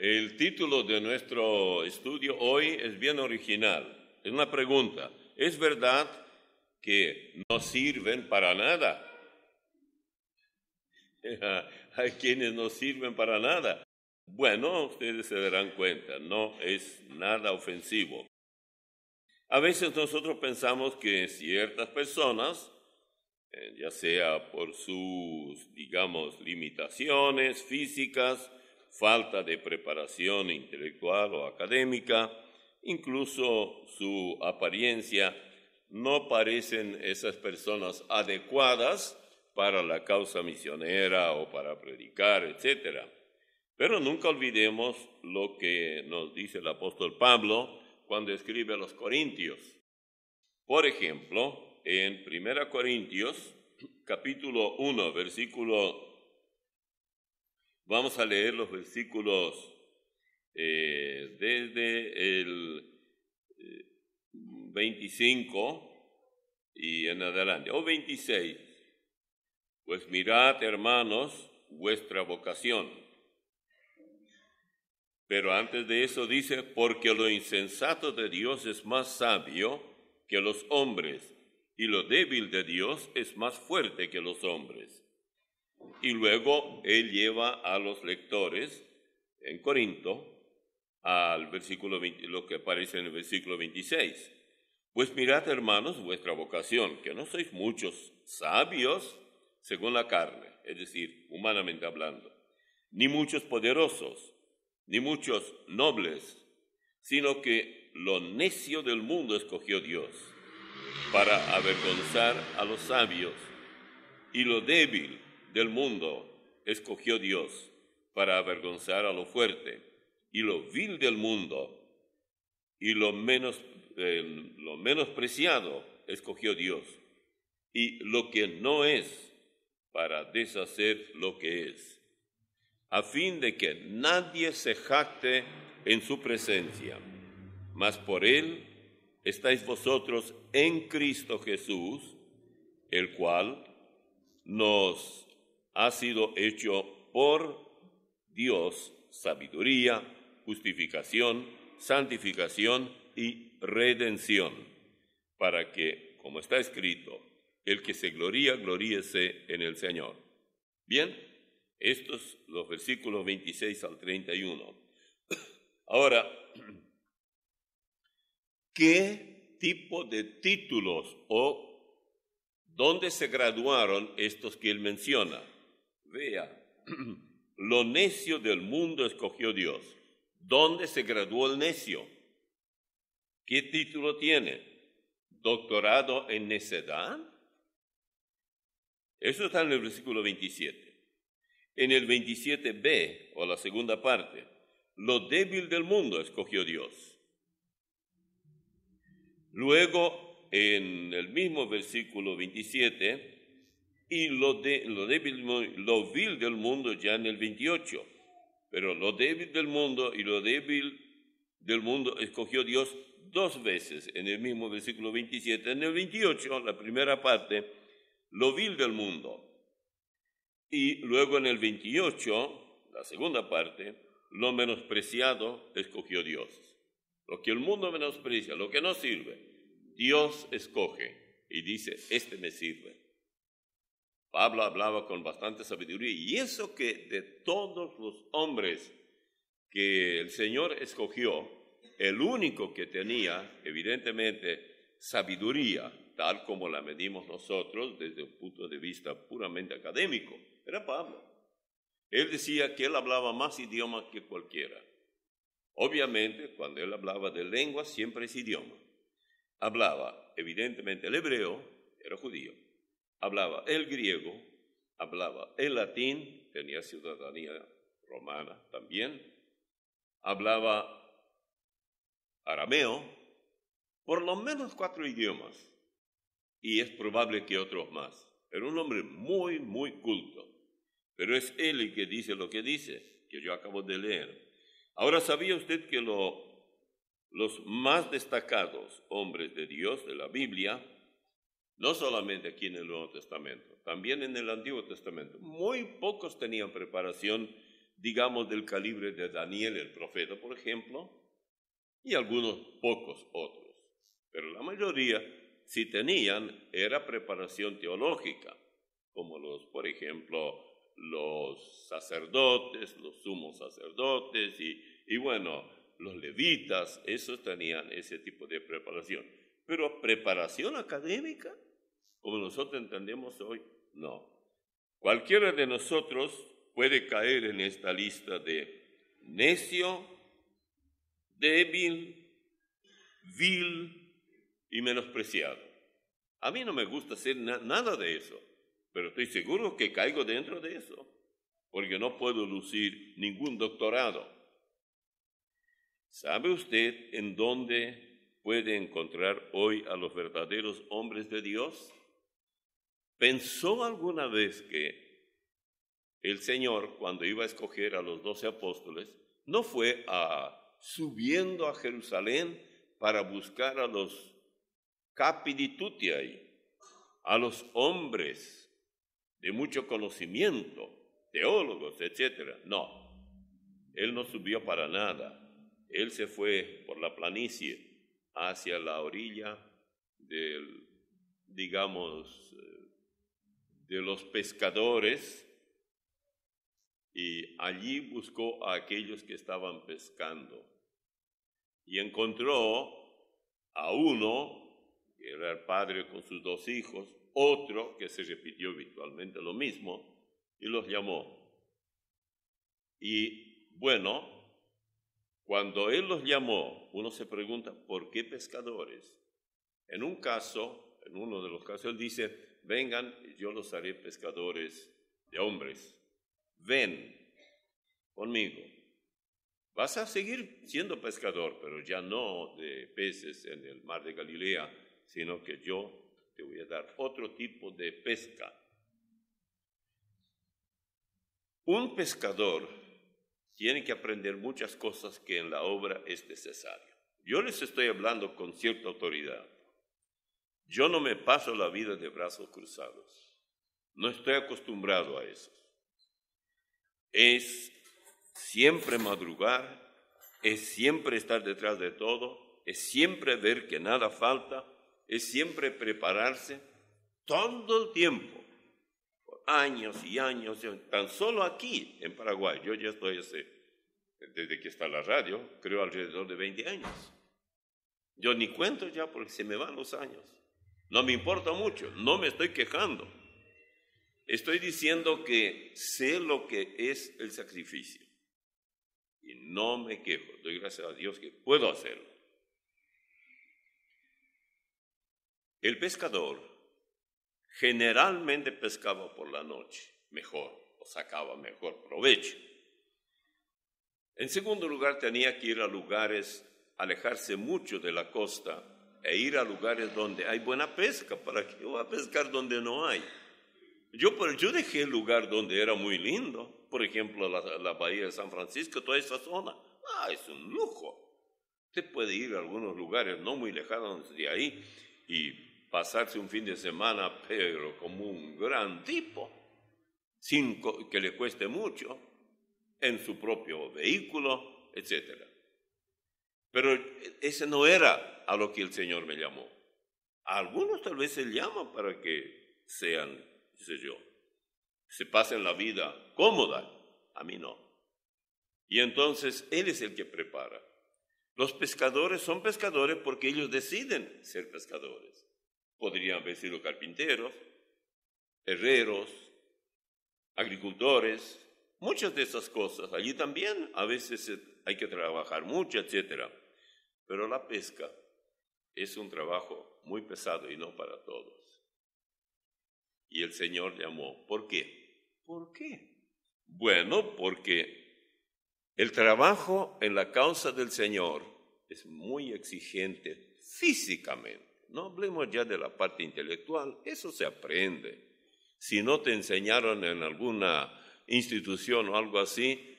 El título de nuestro estudio hoy es bien original. Es una pregunta. ¿Es verdad que no sirven para nada? Hay quienes no sirven para nada. Bueno, ustedes se darán cuenta, no es nada ofensivo. A veces nosotros pensamos que ciertas personas, ya sea por sus, digamos, limitaciones físicas, falta de preparación intelectual o académica, incluso su apariencia, no parecen esas personas adecuadas para la causa misionera o para predicar, etc. Pero nunca olvidemos lo que nos dice el apóstol Pablo cuando escribe a los Corintios. Por ejemplo, en 1 Corintios, capítulo 1, vamos a leer los versículos desde el 25 y en adelante, o 26. Pues mirad, hermanos, vuestra vocación. Pero antes de eso dice, porque lo insensato de Dios es más sabio que los hombres, y lo débil de Dios es más fuerte que los hombres. Y luego él lleva a los lectores en Corinto al versículo 20, lo que aparece en el versículo 26. Pues mirad, hermanos, vuestra vocación, que no sois muchos sabios según la carne, es decir, humanamente hablando, ni muchos poderosos, ni muchos nobles, sino que lo necio del mundo escogió Dios para avergonzar a los sabios, y lo débil del mundo escogió Dios para avergonzar a lo fuerte, y lo vil del mundo y lo menospreciado escogió Dios, y lo que no es para deshacer lo que es, a fin de que nadie se jacte en su presencia, mas por él estáis vosotros en Cristo Jesús, el cual nos ha sido hecho por Dios sabiduría, justificación, santificación y redención, para que, como está escrito, el que se gloría, gloríese en el Señor. Bien, estos los versículos 26 al 31. Ahora, ¿qué tipo de títulos o dónde se graduaron estos que él menciona? Vea, lo necio del mundo escogió Dios. ¿Dónde se graduó el necio? ¿Qué título tiene? ¿Doctorado en necedad? Eso está en el versículo 27. En el 27b, o la segunda parte, lo débil del mundo escogió Dios. Luego, en el mismo versículo 27, y lo vil del mundo ya en el 28. Pero lo débil del mundo y lo débil del mundo escogió Dios dos veces en el mismo versículo 27. En el 28, la primera parte, lo vil del mundo. Y luego en el 28, la segunda parte, lo menospreciado escogió Dios. Lo que el mundo menosprecia, lo que no sirve, Dios escoge y dice, este me sirve. Pablo hablaba con bastante sabiduría, y eso que de todos los hombres que el Señor escogió, el único que tenía, evidentemente, sabiduría, tal como la medimos nosotros desde un punto de vista puramente académico, era Pablo. Él decía que él hablaba más idiomas que cualquiera. Obviamente, cuando él hablaba de lengua, siempre es idioma. Hablaba, evidentemente, el hebreo, era judío. Hablaba el griego, hablaba el latín, tenía ciudadanía romana también. Hablaba arameo, por lo menos 4 idiomas. Y es probable que otros más. Era un hombre muy, muy culto. Pero es él el que dice lo que dice, que yo acabo de leer. Ahora, ¿sabía usted que los más destacados hombres de Dios de la Biblia, no solamente aquí en el Nuevo Testamento, también en el Antiguo Testamento, muy pocos tenían preparación digamos, del calibre de Daniel el profeta, por ejemplo, y algunos pocos otros. Pero la mayoría, si tenían, era preparación teológica, como por ejemplo, los sacerdotes, los sumos sacerdotes y bueno, los levitas, esos tenían ese tipo de preparación. Pero preparación académica, como nosotros entendemos hoy, no. Cualquiera de nosotros puede caer en esta lista de necio, débil, vil y menospreciado. A mí no me gusta hacer nada de eso, pero estoy seguro que caigo dentro de eso, porque no puedo lucir ningún doctorado. ¿Sabe usted en dónde puede encontrar hoy a los verdaderos hombres de Dios? ¿Pensó alguna vez que el Señor, cuando iba a escoger a los 12 apóstoles, no fue subiendo a Jerusalén para buscar a los capiditutiae, a los hombres de mucho conocimiento, teólogos, etc.? No, Él no subió para nada. Él se fue por la planicie hacia la orilla digamos, de los pescadores, y allí buscó a aquellos que estaban pescando. Y encontró a uno, que era el padre con sus 2 hijos, otro que se repitió habitualmente lo mismo, y los llamó. Y bueno, cuando él los llamó, uno se pregunta, ¿por qué pescadores? En uno de los casos, él dice, vengan, yo los haré pescadores de hombres. Ven conmigo. Vas a seguir siendo pescador, pero ya no de peces en el mar de Galilea, sino que yo te voy a dar otro tipo de pesca. Un pescador tiene que aprender muchas cosas que en la obra es necesario. Yo les estoy hablando con cierta autoridad. Yo no me paso la vida de brazos cruzados. No estoy acostumbrado a eso. Es siempre madrugar, es siempre estar detrás de todo, es siempre ver que nada falta, es siempre prepararse todo el tiempo, por años y años, tan solo aquí en Paraguay. Yo ya estoy desde que está la radio, creo alrededor de 20 años. Yo ni cuento ya porque se me van los años. No me importa mucho, no me estoy quejando. Estoy diciendo que sé lo que es el sacrificio y no me quejo. Doy gracias a Dios que puedo hacerlo. El pescador generalmente pescaba por la noche, mejor, o sacaba mejor provecho. En segundo lugar, tenía que ir a lugares, alejarse mucho de la costa e ir a lugares donde hay buena pesca. ¿Para qué voy a pescar donde no hay? Yo dejé el lugar donde era muy lindo, por ejemplo, la bahía de San Francisco, toda esa zona. Es un lujo. Usted puede ir a algunos lugares no muy lejanos de ahí y pasarse un fin de semana, pero como un gran tipo, sin que le cueste mucho, en su propio vehículo, etc. Pero ese no era a lo que el Señor me llamó. A algunos tal vez se llama para que sean, se pasen la vida cómoda. A mí no. Y entonces Él es el que prepara. Los pescadores son pescadores porque ellos deciden ser pescadores. Podrían haber sido carpinteros, herreros, agricultores, muchas de esas cosas. Allí también a veces hay que trabajar mucho, etc. Pero la pesca es un trabajo muy pesado y no para todos. Y el Señor llamó. ¿Por qué? ¿Por qué? Bueno, porque el trabajo en la causa del Señor es muy exigente físicamente. No hablemos ya de la parte intelectual, eso se aprende. Si no te enseñaron en alguna institución o algo así,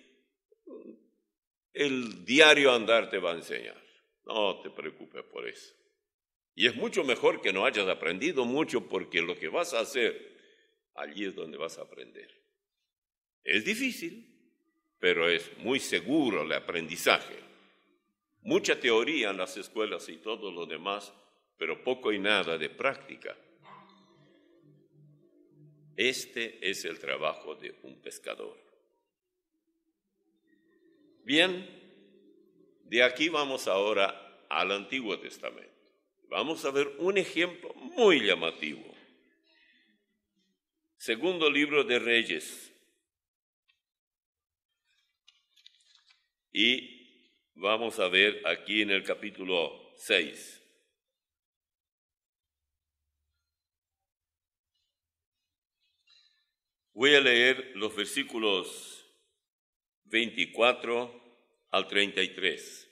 el diario andar te va a enseñar. No te preocupes por eso. Y es mucho mejor que no hayas aprendido mucho, porque lo que vas a hacer, allí es donde vas a aprender. Es difícil, pero es muy seguro el aprendizaje. Mucha teoría en las escuelas y todo lo demás, pero poco y nada de práctica. Este es el trabajo de un pescador. Bien, de aquí vamos ahora al Antiguo Testamento. Vamos a ver un ejemplo muy llamativo. Segundo libro de Reyes. Y vamos a ver aquí en el capítulo 6. Voy a leer los versículos 24 al 33.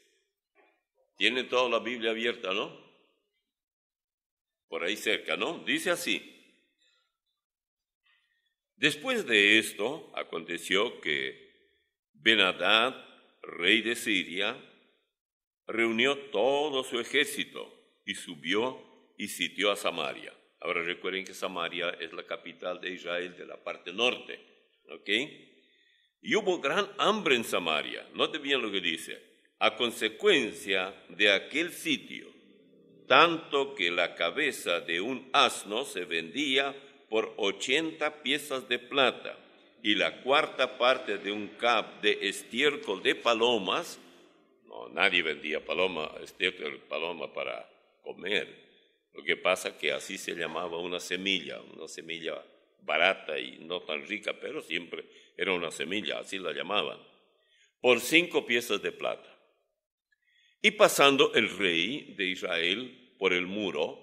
Tienen toda la Biblia abierta, ¿no? Por ahí cerca, ¿no? Dice así. Después de esto, aconteció que Ben-Hadad, rey de Siria, reunió todo su ejército y subió y sitió a Samaria. Ahora recuerden que Samaria es la capital de Israel de la parte norte, ¿ok? Y hubo gran hambre en Samaria, note bien lo que dice, a consecuencia de aquel sitio, tanto que la cabeza de un asno se vendía por 80 piezas de plata y la cuarta parte de un cab de estiércol de palomas. No, nadie vendía estiércol de paloma para comer. Lo que pasa es que así se llamaba una semilla barata y no tan rica, pero siempre era una semilla, así la llamaban, por 5 piezas de plata. Y pasando el rey de Israel por el muro,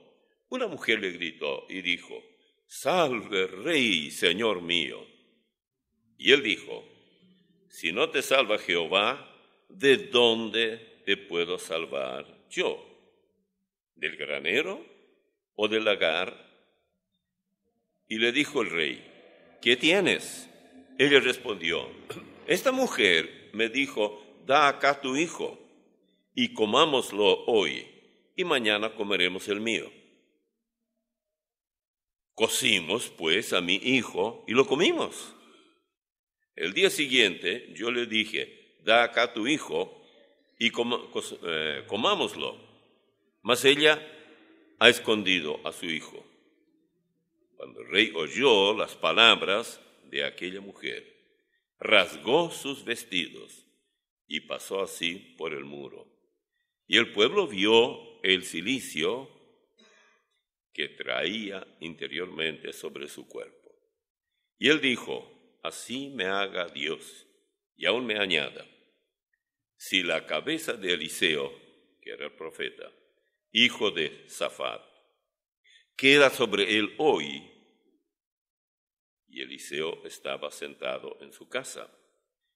una mujer le gritó y dijo, «Salve, rey, señor mío». Y él dijo, «Si no te salva Jehová, ¿de dónde te puedo salvar yo? ¿Del granero o del lagar?» Y le dijo el rey, «¿Qué tienes?» Ella respondió, «Esta mujer me dijo, da acá tu hijo, y comámoslo hoy, y mañana comeremos el mío». Cocimos, pues, a mi hijo, y lo comimos. El día siguiente yo le dije, da acá tu hijo, y comámoslo. Mas ella ha escondido a su hijo. Cuando el rey oyó las palabras de aquella mujer, rasgó sus vestidos y pasó así por el muro. Y el pueblo vio el cilicio que traía interiormente sobre su cuerpo. Y él dijo, así me haga Dios, y aún me añada, si la cabeza de Eliseo, que era el profeta, hijo de Safat, queda sobre él hoy. Y Eliseo estaba sentado en su casa,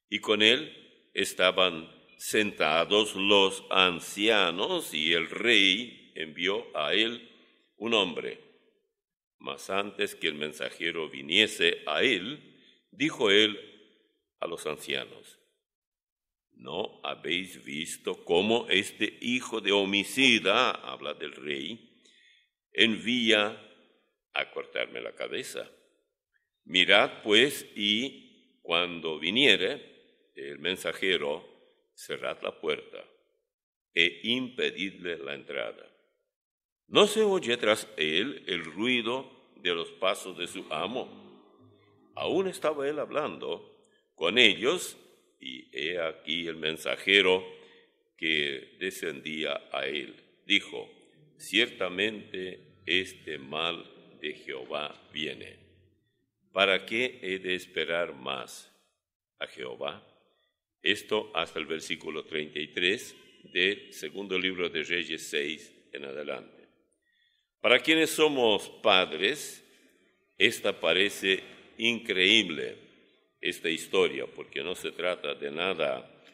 y con él estaban sentados los ancianos, y el rey envió a él un hombre. Mas antes que el mensajero viniese a él, dijo él a los ancianos, ¿no habéis visto cómo este hijo de homicida, habla del rey, envía a cortarme la cabeza? Mirad pues, y cuando viniere el mensajero, cerrad la puerta e impedidle la entrada. ¿No se oye tras él el ruido de los pasos de su amo? Aún estaba él hablando con ellos, y he aquí el mensajero que descendía a él. Dijo, ciertamente este mal de Jehová viene. ¿Para qué he de esperar más a Jehová? Esto hasta el versículo 33 del segundo libro de Reyes 6 en adelante. Para quienes somos padres, esta parece increíble, esta historia, porque no se trata de nada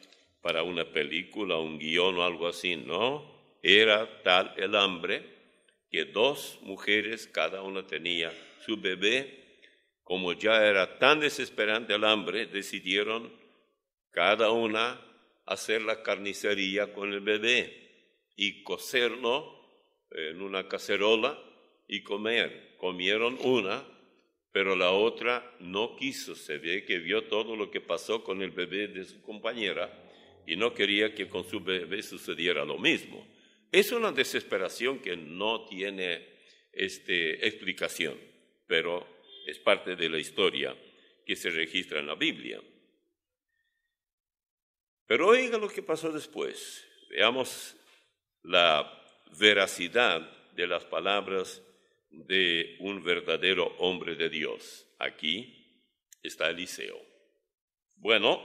para una película, un guión o algo así, no. Era tal el hambre que 2 mujeres, cada una tenía su bebé. Como ya era tan desesperante el hambre, decidieron cada una hacer la carnicería con el bebé y cocerlo en una cacerola y comer. Comieron una pero la otra no quiso. Se ve que vio todo lo que pasó con el bebé de su compañera y no quería que con su bebé sucediera lo mismo. Es una desesperación que no tiene explicación, pero es parte de la historia que se registra en la Biblia. Pero oiga lo que pasó después. Veamos la veracidad de las palabras de un verdadero hombre de Dios. Aquí está Eliseo. Bueno,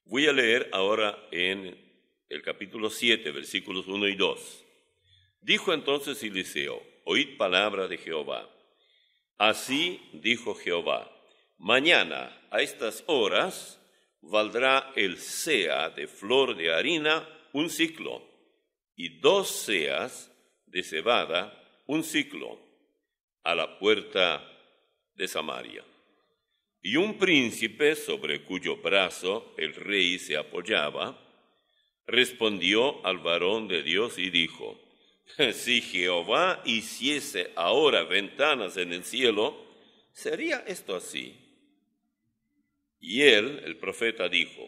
voy a leer ahora en el capítulo 7, versículos 1 y 2. Dijo entonces Eliseo: oíd palabra de Jehová. Así dijo Jehová: mañana a estas horas valdrá el seah de flor de harina un siclo, y 2 seahs de cebada un siclo, a la puerta de Samaria. Y un príncipe sobre cuyo brazo el rey se apoyaba, respondió al varón de Dios y dijo: si Jehová hiciese ahora ventanas en el cielo, ¿sería esto así? Y él, el profeta, dijo: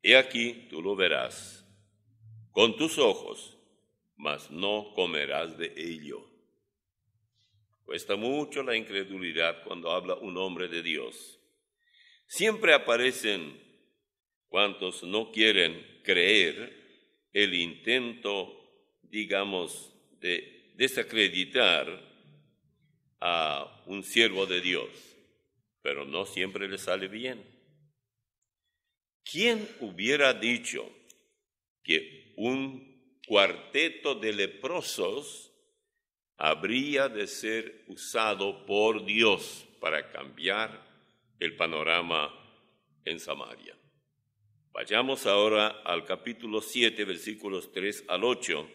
he aquí tú lo verás con tus ojos, mas no comerás de ello. Cuesta mucho la incredulidad cuando habla un hombre de Dios. Siempre aparecen cuantos no quieren creer el intento, digamos, de desacreditar a un siervo de Dios, pero no siempre le sale bien. ¿Quién hubiera dicho que un cuarteto de leprosos habría de ser usado por Dios para cambiar el panorama en Samaria? Vayamos ahora al capítulo 7, versículos 3 al 8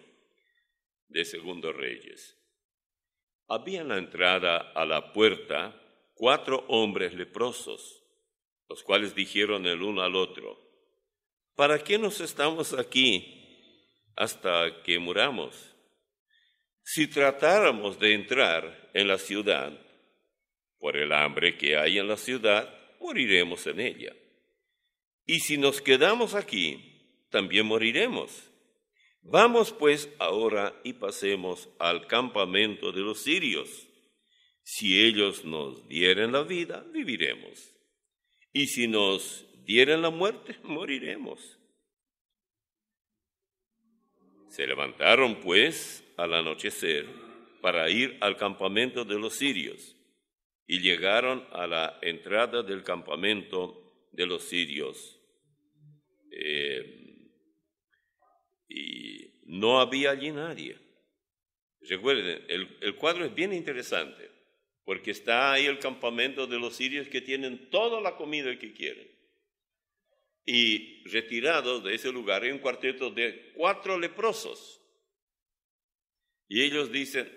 de Segundo Reyes. Había en la entrada a la puerta 4 hombres leprosos, los cuales dijeron el uno al otro: ¿para qué nos estamos aquí hasta que muramos? Si tratáramos de entrar en la ciudad, por el hambre que hay en la ciudad, moriremos en ella. Y si nos quedamos aquí, también moriremos. Vamos pues ahora y pasemos al campamento de los sirios. Si ellos nos dieren la vida, viviremos. Y si nos dieren la muerte, moriremos. Se levantaron pues al anochecer para ir al campamento de los sirios, y llegaron a la entrada del campamento de los sirios. Y no había allí nadie. Recuerden, el cuadro es bien interesante, porque está ahí el campamento de los sirios que tienen toda la comida que quieren. Y retirados de ese lugar hay un cuarteto de 4 leprosos. Y ellos dicen,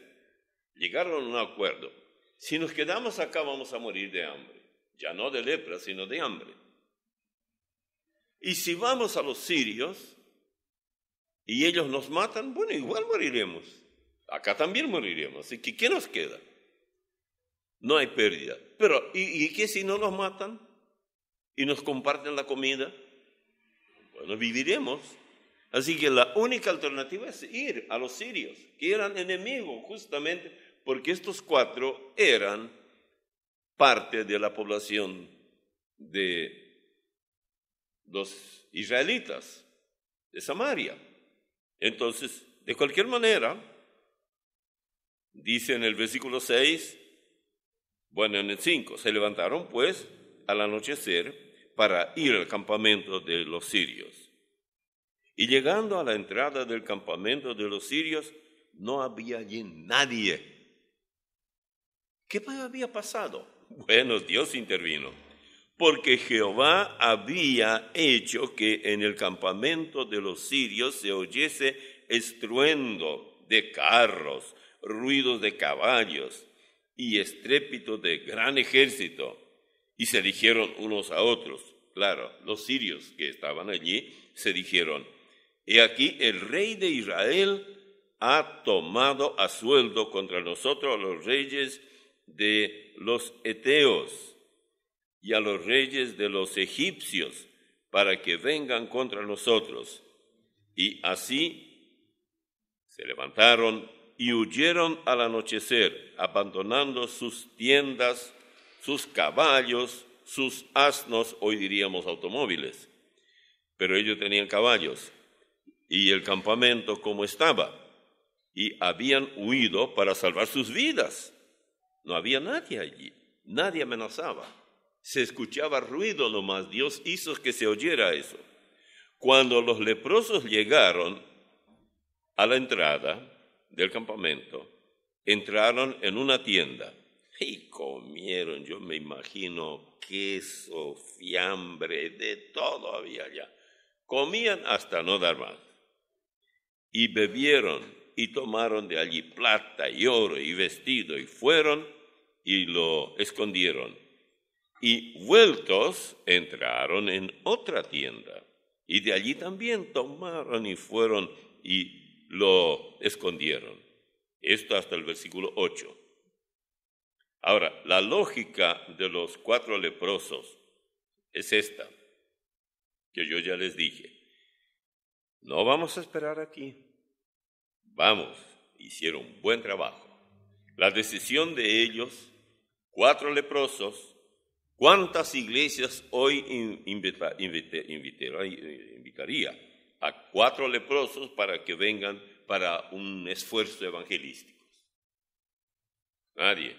llegaron a un acuerdo: si nos quedamos acá vamos a morir de hambre. Ya no de lepra, sino de hambre. Y si vamos a los sirios y ellos nos matan, bueno, igual moriremos. Acá también moriremos. Así que, ¿qué nos queda? No hay pérdida. Pero, ¿y qué si no nos matan y nos comparten la comida? Bueno, viviremos. Así que la única alternativa es ir a los sirios, que eran enemigos justamente porque estos 4 eran parte de la población de los israelitas de Samaria. Entonces, de cualquier manera, dice en el versículo 6, bueno, en el 5, se levantaron pues al anochecer para ir al campamento de los sirios. Y llegando a la entrada del campamento de los sirios, no había allí nadie. ¿Qué había pasado? Bueno, Dios intervino, porque Jehová había hecho que en el campamento de los sirios se oyese estruendo de carros, ruidos de caballos y estrépito de gran ejército. Y se dijeron unos a otros, claro, los sirios que estaban allí, se dijeron: he aquí el rey de Israel ha tomado a sueldo contra nosotros los reyes de los heteos y a los reyes de los egipcios para que vengan contra nosotros. Y así se levantaron y huyeron al anochecer, abandonando sus tiendas, sus caballos, sus asnos, hoy diríamos automóviles, pero ellos tenían caballos, y el campamento como estaba, y habían huido para salvar sus vidas. No había nadie allí, nadie amenazaba, se escuchaba ruido nomás. Dios hizo que se oyera eso. Cuando los leprosos llegaron a la entrada del campamento, entraron en una tienda y comieron, yo me imagino, queso, fiambre, de todo había allá. Comían hasta no dar más. Y bebieron y tomaron de allí plata y oro y vestido y fueron y lo escondieron. Y vueltos entraron en otra tienda y de allí también tomaron y fueron y lo escondieron. Esto hasta el versículo 8. Ahora, la lógica de los 4 leprosos es esta, que yo ya les dije. No vamos a esperar aquí. Vamos, hicieron un buen trabajo. La decisión de ellos, 4 leprosos, ¿cuántas iglesias hoy invitaría a 4 leprosos para que vengan para un esfuerzo evangelístico? Nadie.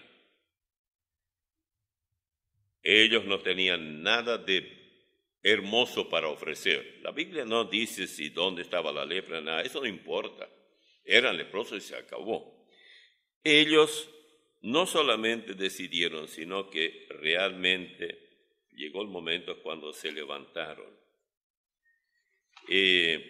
Ellos no tenían nada de hermoso para ofrecer. La Biblia no dice si dónde estaba la lepra, nada, eso no importa. Eran leprosos y se acabó. Ellos no solamente decidieron, sino que realmente llegó el momento cuando se levantaron.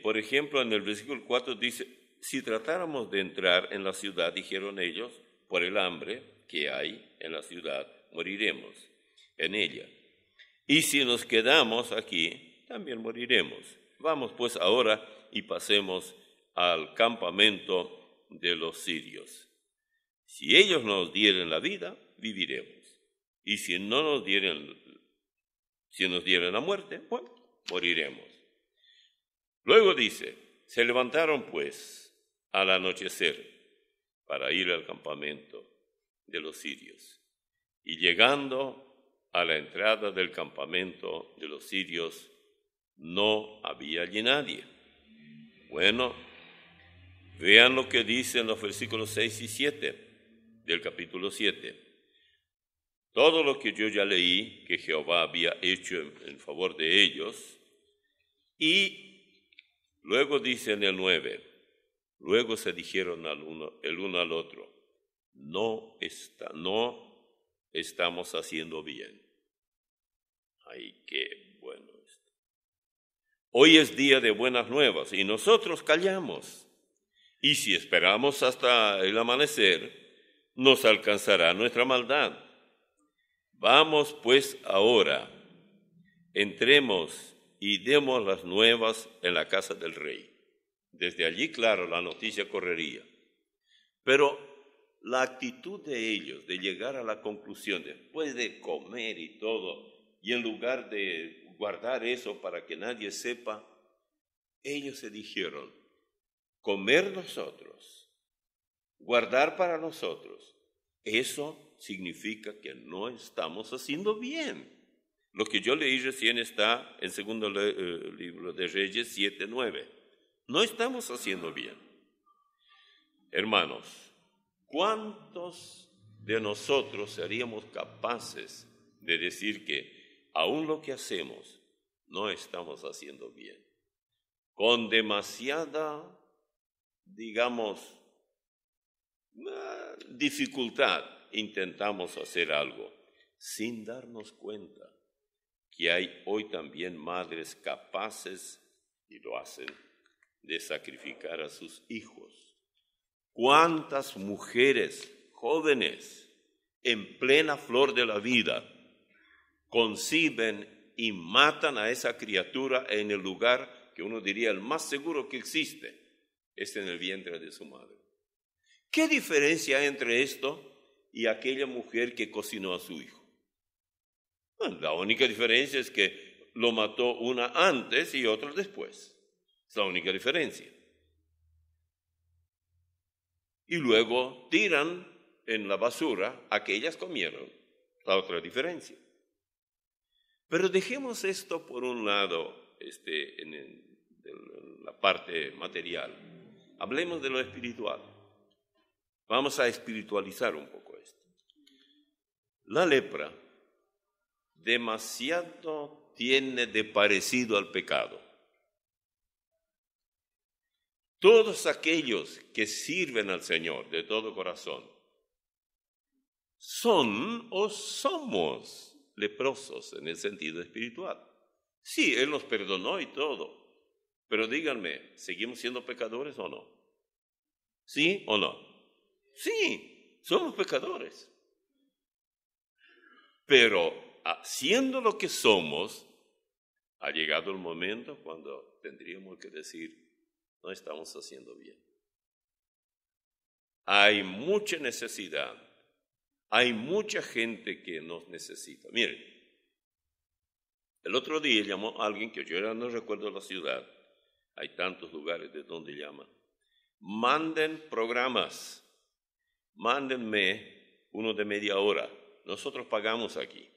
Por ejemplo, en el versículo 4 dice, si tratáramos de entrar en la ciudad, dijeron ellos, por el hambre que hay en la ciudad, moriremos en ella. Y si nos quedamos aquí, también moriremos. Vamos pues ahora y pasemos al campamento de los sirios. Si ellos nos dieren la vida, viviremos. Y si nos dieren la muerte, bueno, moriremos. Luego dice, se levantaron pues al anochecer para ir al campamento de los sirios. Y llegando a la entrada del campamento de los sirios, no había allí nadie. Bueno, vean lo que dicen los versículos 6 y 7 del capítulo 7. Todo lo que yo ya leí que Jehová había hecho en favor de ellos, y luego dice en el 9, luego se dijeron el uno al otro, no estamos haciendo bien. Ay, qué bueno esto. Hoy es día de buenas nuevas y nosotros callamos. Y si esperamos hasta el amanecer, nos alcanzará nuestra maldad. Vamos pues ahora, entremos y demos las nuevas en la casa del rey. Desde allí, claro, la noticia correría. Pero la actitud de ellos de llegar a la conclusión, después de comer y todo, y en lugar de guardar eso para que nadie sepa, ellos se dijeron, comer nosotros, guardar para nosotros, eso significa que no estamos haciendo bien. Lo que yo leí recién está en segundo libro de Reyes 7:9. No estamos haciendo bien. Hermanos, ¿cuántos de nosotros seríamos capaces de decir que aún lo que hacemos no estamos haciendo bien? Con demasiada, digamos, dificultad intentamos hacer algo sin darnos cuenta que hay hoy también madres capaces, y lo hacen, de sacrificar a sus hijos. ¿Cuántas mujeres jóvenes en plena flor de la vida conciben y matan a esa criatura en el lugar que uno diría el más seguro que existe, es en el vientre de su madre? ¿Qué diferencia hay entre esto y aquella mujer que cocinó a su hijo. Bueno, la única diferencia es que lo mató una antes y otra después. Es la única diferencia. Y luego tiran en la basura a que ellas comieron. La otra diferencia. Pero dejemos esto por un lado, en la parte material. Hablemos de lo espiritual. Vamos a espiritualizar un poco esto. La lepra demasiado tiene de parecido al pecado. Todos aquellos que sirven al Señor de todo corazón son o somos leprosos en el sentido espiritual. Sí, Él nos perdonó y todo, pero díganme, ¿seguimos siendo pecadores o no? ¿Sí o no? Sí, somos pecadores. Pero siendo lo que somos, ha llegado el momento cuando tendríamos que decir, no estamos haciendo bien. Hay mucha necesidad. Hay mucha gente que nos necesita. Miren, el otro día llamó a alguien que yo ya no recuerdo la ciudad. Hay tantos lugares de donde llaman. Manden programas. Mándenme uno de media hora. Nosotros pagamos aquí.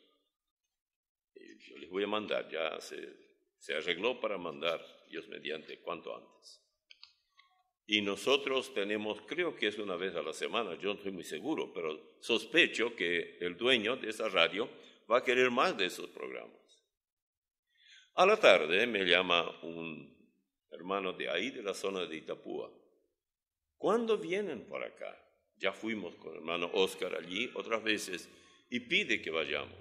Yo les voy a mandar. Ya se arregló para mandar, Dios mediante, cuanto antes. Y nosotros tenemos, creo que es una vez a la semana, yo no estoy muy seguro, pero sospecho que el dueño de esa radio va a querer más de esos programas. A la tarde me llama un hermano de ahí, de la zona de Itapúa. ¿Cuándo vienen por acá? Ya fuimos con el hermano Oscar allí otras veces y pide que vayamos.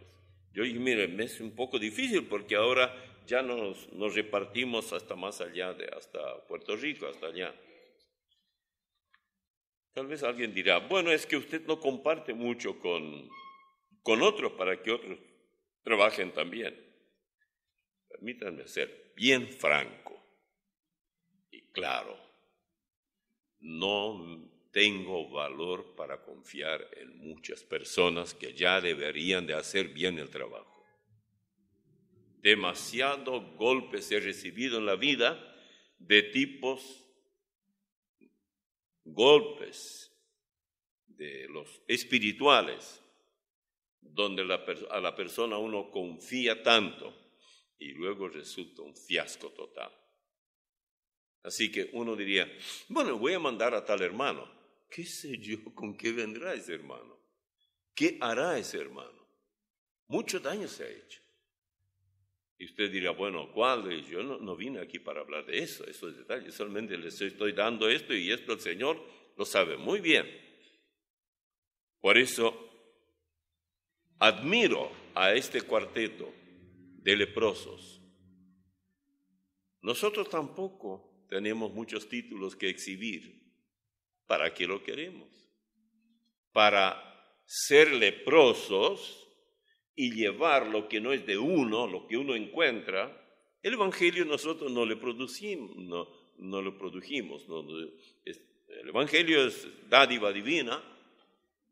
Yo dije, mire, me es un poco difícil porque ahora ya nos repartimos hasta más allá, hasta Puerto Rico, hasta allá. Tal vez alguien dirá, bueno, es que usted no comparte mucho con otros para que otros trabajen también. Permítanme ser bien franco y claro. No tengo valor para confiar en muchas personas que ya deberían de hacer bien el trabajo. Demasiados golpes he recibido en la vida de tipos golpes de los espirituales, donde a la persona uno confía tanto y luego resulta un fiasco total. Así que uno diría, bueno, voy a mandar a tal hermano. ¿Qué sé yo con qué vendrá ese hermano? ¿Qué hará ese hermano? Mucho daño se ha hecho. Y usted dirá, bueno, ¿cuál? Y yo no vine aquí para hablar de eso, esos detalles. Solamente les estoy dando esto y esto el Señor lo sabe muy bien. Por eso admiro a este cuarteto de leprosos. Nosotros tampoco tenemos muchos títulos que exhibir. ¿Para qué lo queremos? Para ser leprosos y llevar lo que no es de uno, lo que uno encuentra. El Evangelio nosotros no lo produjimos. El Evangelio es dádiva divina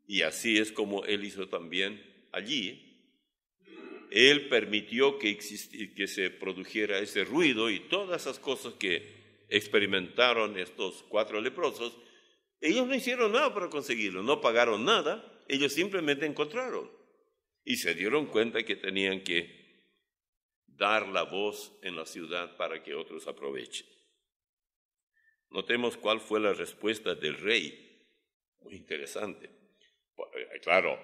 y así es como Él hizo también allí. Él permitió que se produjera ese ruido y todas esas cosas que experimentaron estos 4 leprosos. Ellos no hicieron nada para conseguirlo, no pagaron nada, ellos simplemente encontraron. Y se dieron cuenta que tenían que dar la voz en la ciudad para que otros aprovechen. Notemos cuál fue la respuesta del rey. Muy interesante. Claro,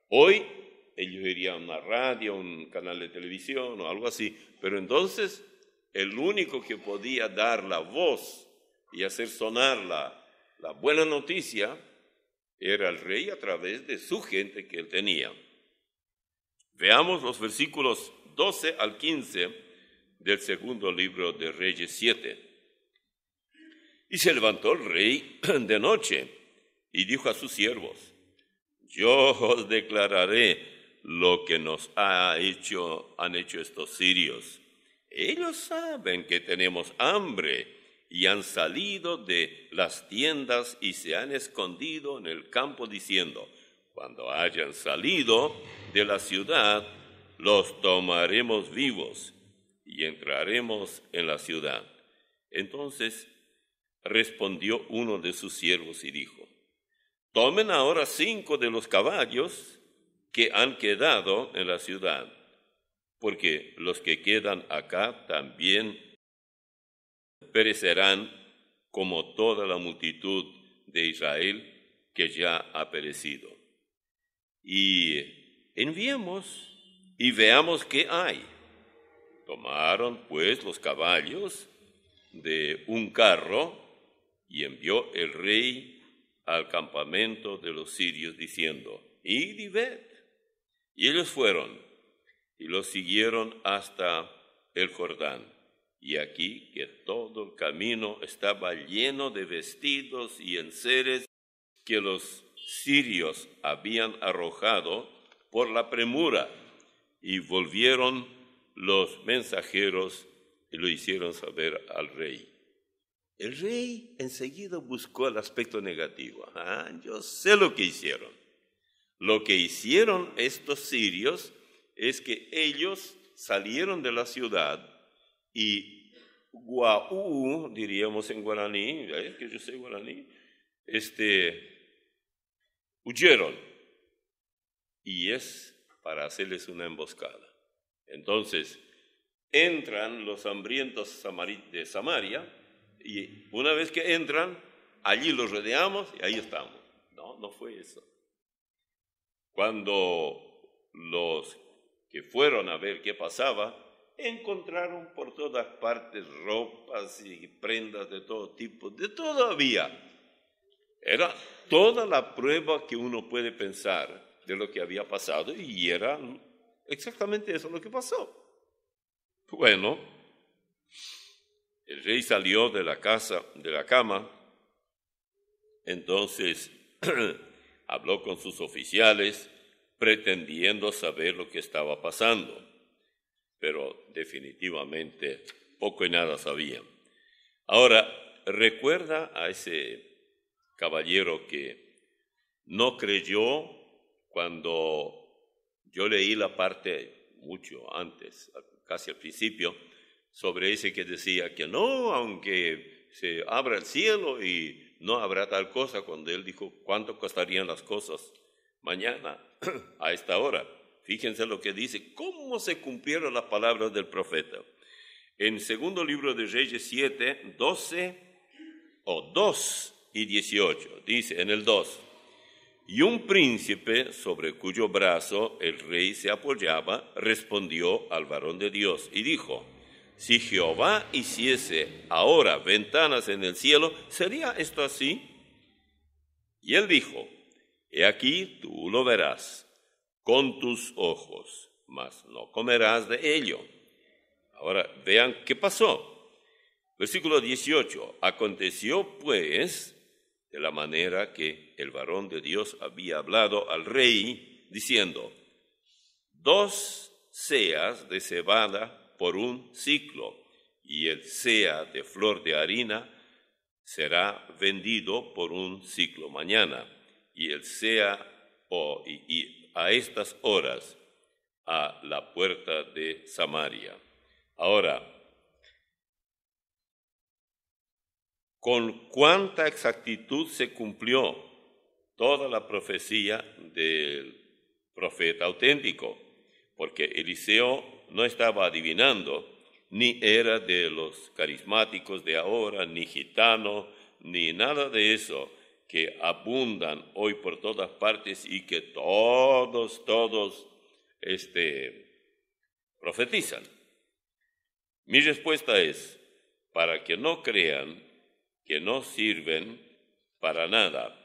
hoy ellos irían a una radio, un canal de televisión o algo así, pero entonces el único que podía dar la voz y hacer sonar la buena noticia era el rey a través de su gente que él tenía. Veamos los versículos 12 al 15 del segundo libro de Reyes 7. Y se levantó el rey de noche y dijo a sus siervos, yo os declararé lo que han hecho estos sirios. Ellos saben que tenemos hambre y han salido de las tiendas y se han escondido en el campo diciendo, Cuando hayan salido de la ciudad, los tomaremos vivos y entraremos en la ciudad. Entonces respondió uno de sus siervos y dijo: tomen ahora 5 de los caballos que han quedado en la ciudad, porque los que quedan acá también perecerán como toda la multitud de Israel que ya ha perecido. Y enviemos y veamos qué hay. Tomaron pues los caballos de un carro y envió el rey al campamento de los sirios diciendo: id y ved. Y ellos fueron y los siguieron hasta el Jordán. Y aquí que todo el camino estaba lleno de vestidos y enseres que los sirios habían arrojado por la premura. Y volvieron los mensajeros y lo hicieron saber al rey. El rey enseguida buscó el aspecto negativo. Yo sé lo que hicieron. Lo que hicieron estos sirios es que ellos salieron de la ciudad y guau, diríamos en guaraní, que yo sé guaraní, huyeron. Y es para hacerles una emboscada. Entonces, entran los hambrientos de Samaria, y una vez que entran, allí los rodeamos y ahí estamos. No fue eso. Cuando los que fueron a ver qué pasaba, encontraron por todas partes ropas y prendas de todo tipo, de todo había. Era toda la prueba que uno puede pensar de lo que había pasado, y era exactamente eso lo que pasó. Bueno, el rey salió de la cama, entonces habló con sus oficiales, pretendiendo saber lo que estaba pasando, pero definitivamente poco y nada sabían. Ahora, recuerda a ese caballero que no creyó cuando yo leí la parte mucho antes, casi al principio, sobre ese que decía que no, aunque se abra el cielo y no habrá tal cosa, cuando él dijo cuánto costarían las cosas mañana a esta hora. Fíjense lo que dice, cómo se cumplieron las palabras del profeta. En segundo libro de Reyes 7, 2 y 18, dice en el 2: y un príncipe sobre cuyo brazo el rey se apoyaba respondió al varón de Dios y dijo: si Jehová hiciese ahora ventanas en el cielo, ¿sería esto así? Y él dijo: he aquí tú lo verás con tus ojos, mas no comerás de ello. Ahora vean qué pasó. Versículo 18: aconteció pues de la manera que el varón de Dios había hablado al rey, diciendo: 2 seas de cebada por un siclo, y el sea de flor de harina será vendido por un siclo mañana, y el sea y a estas horas a la puerta de Samaria. Ahora, con cuánta exactitud se cumplió toda la profecía del profeta auténtico, porque Eliseo no estaba adivinando, ni era de los carismáticos de ahora, ni gitano, ni nada de eso, que abundan hoy por todas partes y que todos profetizan. Mi respuesta es, para que no crean que no sirven para nada.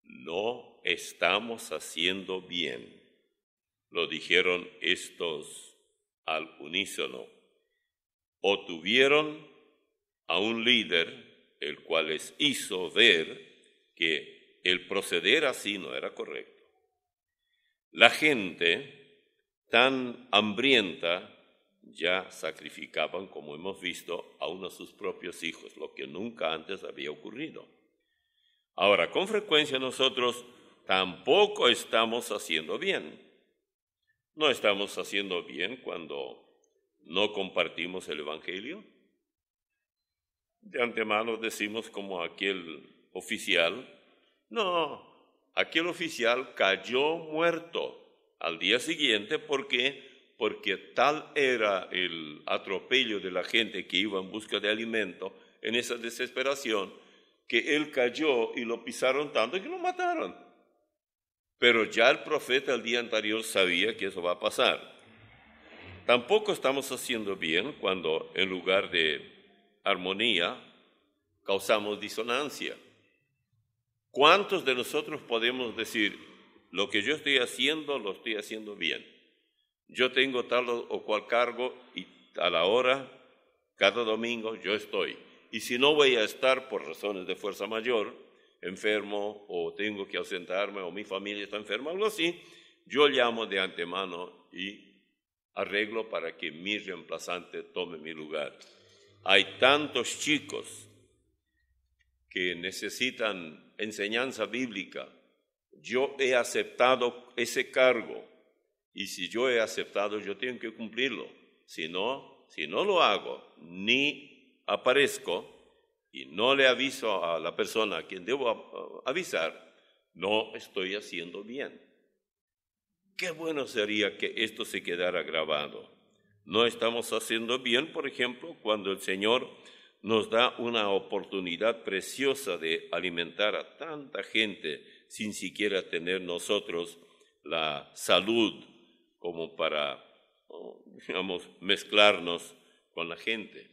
No estamos haciendo bien. Lo dijeron estos al unísono. O tuvieron a un líder, el cual les hizo ver que el proceder así no era correcto. La gente tan hambrienta ya sacrificaban, como hemos visto, a uno de sus propios hijos, lo que nunca antes había ocurrido. Ahora, con frecuencia nosotros tampoco estamos haciendo bien. No estamos haciendo bien cuando no compartimos el Evangelio. De antemano decimos como aquel oficial, no, aquel oficial cayó muerto al día siguiente porque tal era el atropello de la gente que iba en busca de alimento, en esa desesperación, que él cayó y lo pisaron tanto que lo mataron. Pero ya el profeta el día anterior sabía que eso va a pasar. Tampoco estamos haciendo bien cuando en lugar de armonía causamos disonancia. ¿Cuántos de nosotros podemos decir, lo que yo estoy haciendo, lo estoy haciendo bien? Yo tengo tal o cual cargo y a la hora, cada domingo yo estoy. Y si no voy a estar por razones de fuerza mayor, enfermo o tengo que ausentarme o mi familia está enferma, algo así, yo llamo de antemano y arreglo para que mi reemplazante tome mi lugar. Hay tantos chicos que necesitan enseñanza bíblica. Yo he aceptado ese cargo y si yo he aceptado, yo tengo que cumplirlo. Si no lo hago, ni aparezco y no le aviso a la persona a quien debo avisar, no estoy haciendo bien. Qué bueno sería que esto se quedara grabado. No estamos haciendo bien, por ejemplo, cuando el Señor nos da una oportunidad preciosa de alimentar a tanta gente sin siquiera tener nosotros la salud como para, digamos, mezclarnos con la gente.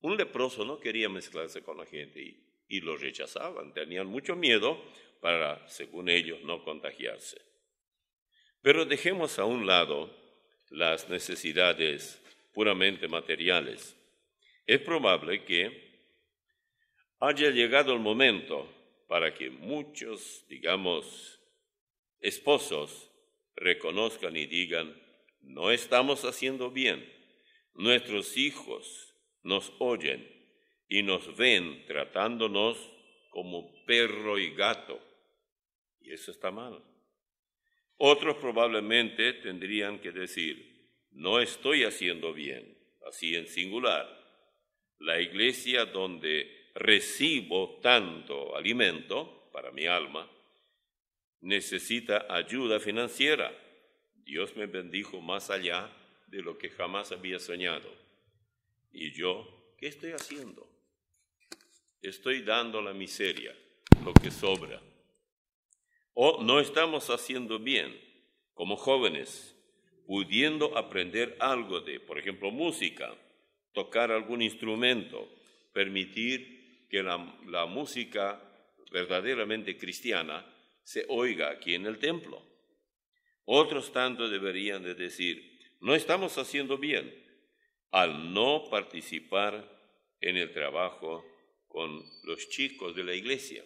Un leproso no quería mezclarse con la gente y lo rechazaban, tenían mucho miedo para, según ellos, no contagiarse. Pero dejemos a un lado las necesidades puramente materiales. Es probable que haya llegado el momento para que muchos, digamos, esposos reconozcan y digan, no estamos haciendo bien. Nuestros hijos nos oyen y nos ven tratándonos como perro y gato. Y eso está mal. Otros probablemente tendrían que decir, no estoy haciendo bien, así en singular. La iglesia donde recibo tanto alimento para mi alma necesita ayuda financiera. Dios me bendijo más allá de lo que jamás había soñado. ¿Y yo qué estoy haciendo? Estoy dando la miseria, lo que sobra. O no estamos haciendo bien como jóvenes, pudiendo aprender algo de, por ejemplo, música, tocar algún instrumento, permitir que la música verdaderamente cristiana se oiga aquí en el templo. Otros tanto deberían de decir, no estamos haciendo bien al no participar en el trabajo con los chicos de la iglesia.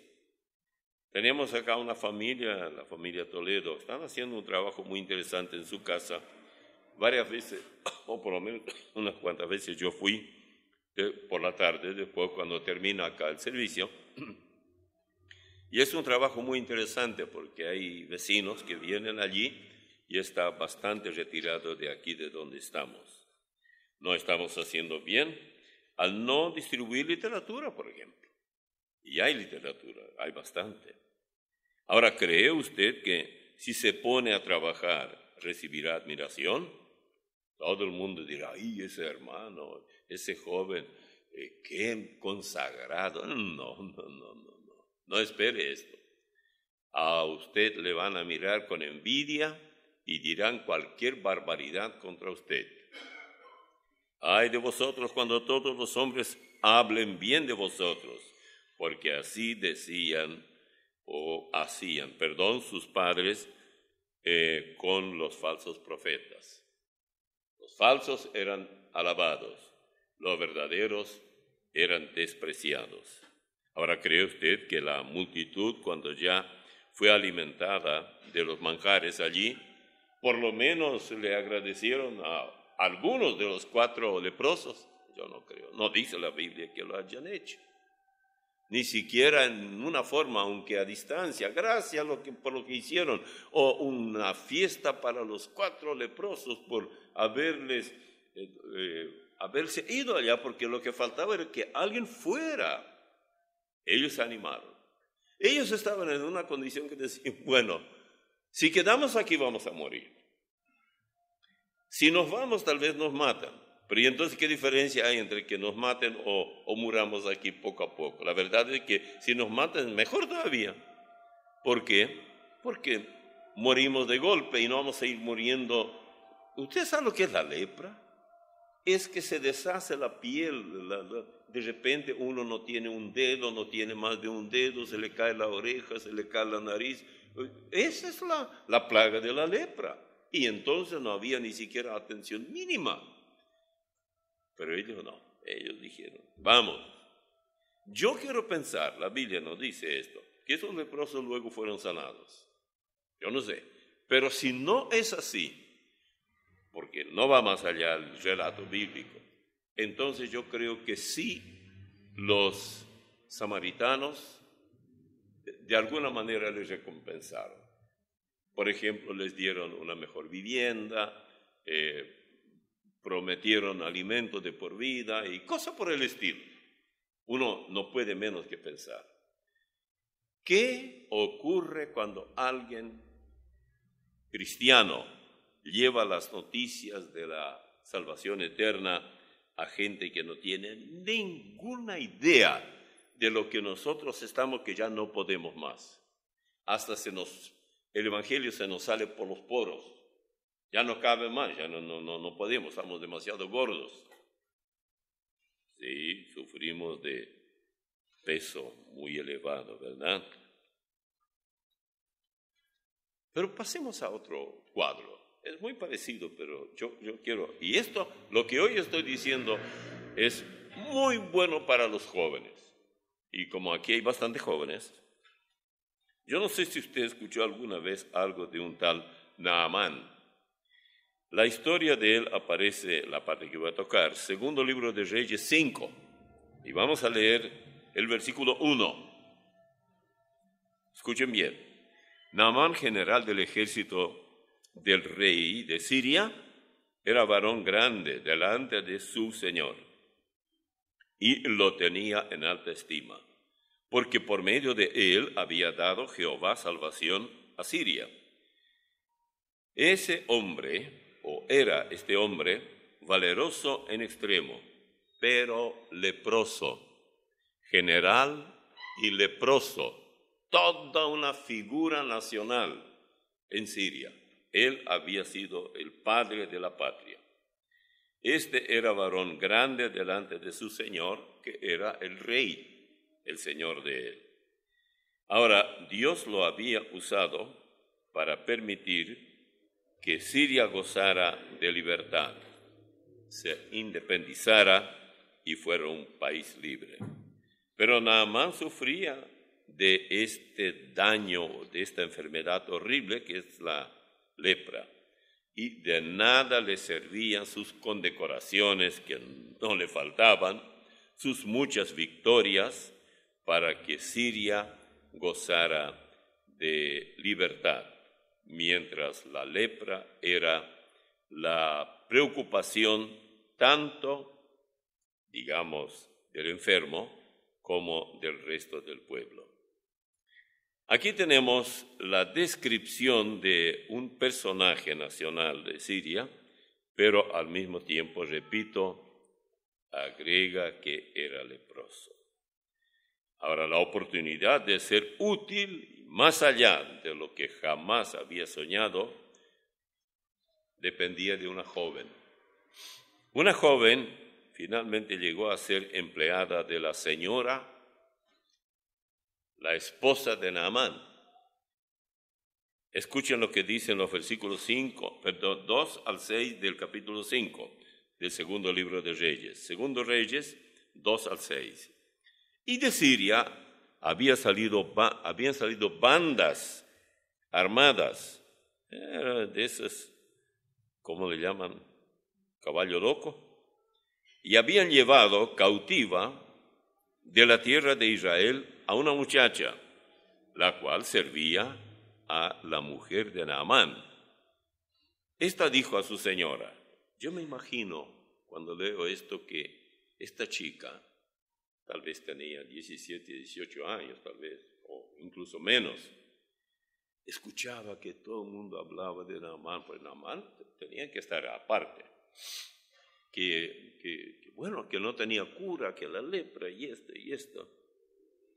Tenemos acá una familia, la familia Toledo, están haciendo un trabajo muy interesante en su casa. Varias veces, o por lo menos unas cuantas veces yo fui por la tarde, después cuando termina acá el servicio. Y es un trabajo muy interesante porque hay vecinos que vienen allí y está bastante retirado de aquí de donde estamos. No estamos haciendo bien al no distribuir literatura, por ejemplo. Y hay literatura, hay bastante. Ahora, ¿cree usted que si se pone a trabajar recibirá admiración? Todo el mundo dirá, ¡ay, ese hermano, ese joven, qué consagrado! No espere esto. A usted le van a mirar con envidia y dirán cualquier barbaridad contra usted. Ay de vosotros cuando todos los hombres hablen bien de vosotros, porque así decían o hacían, sus padres con los falsos profetas. Los falsos eran alabados, los verdaderos eran despreciados. Ahora, ¿cree usted que la multitud, cuando ya fue alimentada de los manjares allí, por lo menos le agradecieron a algunos de los 4 leprosos? Yo no creo, no dice la Biblia que lo hayan hecho. ni siquiera en una forma, aunque a distancia, gracias por lo que hicieron, o una fiesta para los 4 leprosos por haberse ido allá, porque lo que faltaba era que alguien fuera. Ellos se animaron. Ellos estaban en una condición que decían, bueno, si quedamos aquí vamos a morir. Si nos vamos tal vez nos matan. Pero ¿y entonces qué diferencia hay entre que nos maten o muramos aquí poco a poco? La verdad es que si nos matan, mejor todavía. ¿Por qué? Porque morimos de golpe y no vamos a ir muriendo. ¿Usted sabe lo que es la lepra? Es que se deshace la piel. De repente uno no tiene un dedo, no tiene más de un dedo, se le cae la oreja, se le cae la nariz. Esa es la plaga de la lepra. Y entonces no había ni siquiera atención mínima. Pero ellos no, ellos dijeron, vamos. Yo quiero pensar, la Biblia nos dice esto, que esos leprosos luego fueron sanados. Yo no sé, pero si no es así, porque no va más allá el relato bíblico, entonces yo creo que sí los samaritanos de alguna manera les recompensaron. Por ejemplo, les dieron una mejor vivienda, prometieron alimentos de por vida y cosas por el estilo. Uno no puede menos que pensar. ¿Qué ocurre cuando alguien cristiano lleva las noticias de la salvación eterna a gente que no tiene ninguna idea de lo que nosotros estamos, que ya no podemos más? Hasta el evangelio se nos sale por los poros. Ya no cabe más, ya no podemos, estamos demasiado gordos. Sí, sufrimos de peso muy elevado, ¿verdad? Pero pasemos a otro cuadro. Es muy parecido, pero yo quiero... Y esto, lo que hoy estoy diciendo, es muy bueno para los jóvenes. Y como aquí hay bastantes jóvenes, yo no sé si usted escuchó alguna vez algo de un tal Naamán. La historia de él aparece, la parte que voy a tocar, segundo libro de Reyes 5. Y vamos a leer el versículo 1. Escuchen bien. Naamán, general del ejército del rey de Siria, era varón grande delante de su señor y lo tenía en alta estima, porque por medio de él había dado Jehová salvación a Siria. Ese hombre, o era este hombre, valeroso en extremo, pero leproso, general y leproso, toda una figura nacional en Siria. Él había sido el padre de la patria. Este era varón grande delante de su señor, que era el rey, el señor de él. Ahora, Dios lo había usado para permitir que Siria gozara de libertad, se independizara y fuera un país libre. Pero Naamán sufría de este daño, de esta enfermedad horrible que es la lepra, y de nada le servían sus condecoraciones, que no le faltaban, sus muchas victorias, para que Siria gozara de libertad, mientras la lepra era la preocupación tanto, digamos, del enfermo como del resto del pueblo. Aquí tenemos la descripción de un personaje nacional de Siria, pero al mismo tiempo, repito, agrega que era leproso. Ahora, la oportunidad de ser útil más allá de lo que jamás había soñado, dependía de una joven. Una joven finalmente llegó a ser empleada de la señora, la esposa de Naamán. Escuchen lo que dicen los versículos 2 al 6 del capítulo 5 del segundo libro de Reyes. Segundo Reyes, 2 al 6. Y de Siria habían salido bandas armadas, de esas, ¿cómo le llaman? Caballo loco. Y habían llevado cautiva de la tierra de Israel a una muchacha, la cual servía a la mujer de Naamán. Esta dijo a su señora, yo me imagino cuando leo esto que esta chica tal vez tenía 17, 18 años, tal vez, o incluso menos. Escuchaba que todo el mundo hablaba de Naamán, pues Naamán tenía que estar aparte. Bueno, que no tenía cura, que la lepra y esto.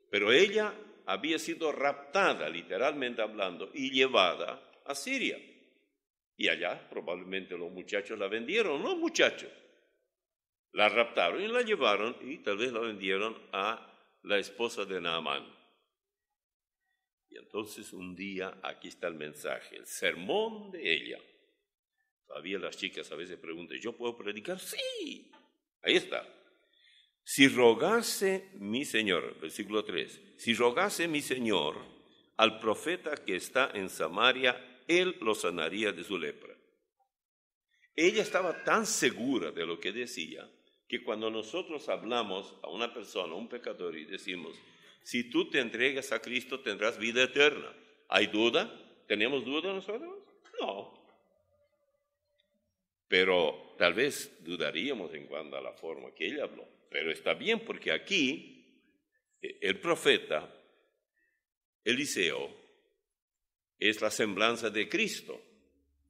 Pero ella había sido raptada, literalmente hablando, y llevada a Siria. Y allá probablemente los muchachos la vendieron, no muchachos. La raptaron y la llevaron y tal vez la vendieron a la esposa de Naamán. Y entonces un día, aquí está el mensaje, el sermón de ella. Todavía las chicas a veces preguntan, ¿yo puedo predicar? Sí, ahí está. Si rogase mi Señor, versículo 3, si rogase mi Señor al profeta que está en Samaria, él lo sanaría de su lepra. Ella estaba tan segura de lo que decía, que cuando nosotros hablamos a una persona, a un pecador, y decimos, si tú te entregas a Cristo tendrás vida eterna. ¿Hay duda? ¿Tenemos duda nosotros? No. Pero tal vez dudaríamos en cuanto a la forma que ella habló. Pero está bien porque aquí el profeta Eliseo es la semblanza de Cristo.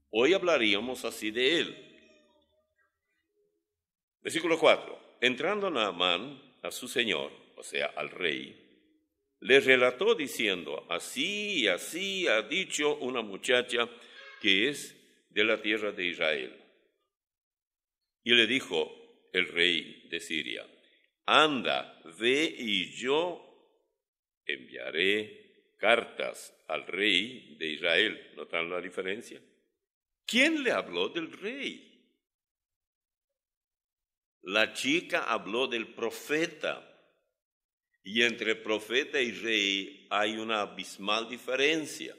Hoy hablaríamos así de él. Versículo 4. Entrando Naamán a su señor, o sea, al rey, le relató diciendo, así y así ha dicho una muchacha que es de la tierra de Israel. Y le dijo el rey de Siria, anda, ve y yo enviaré cartas al rey de Israel. ¿Notan la diferencia? ¿Quién le habló del rey? La chica habló del profeta. Y entre profeta y rey hay una abismal diferencia.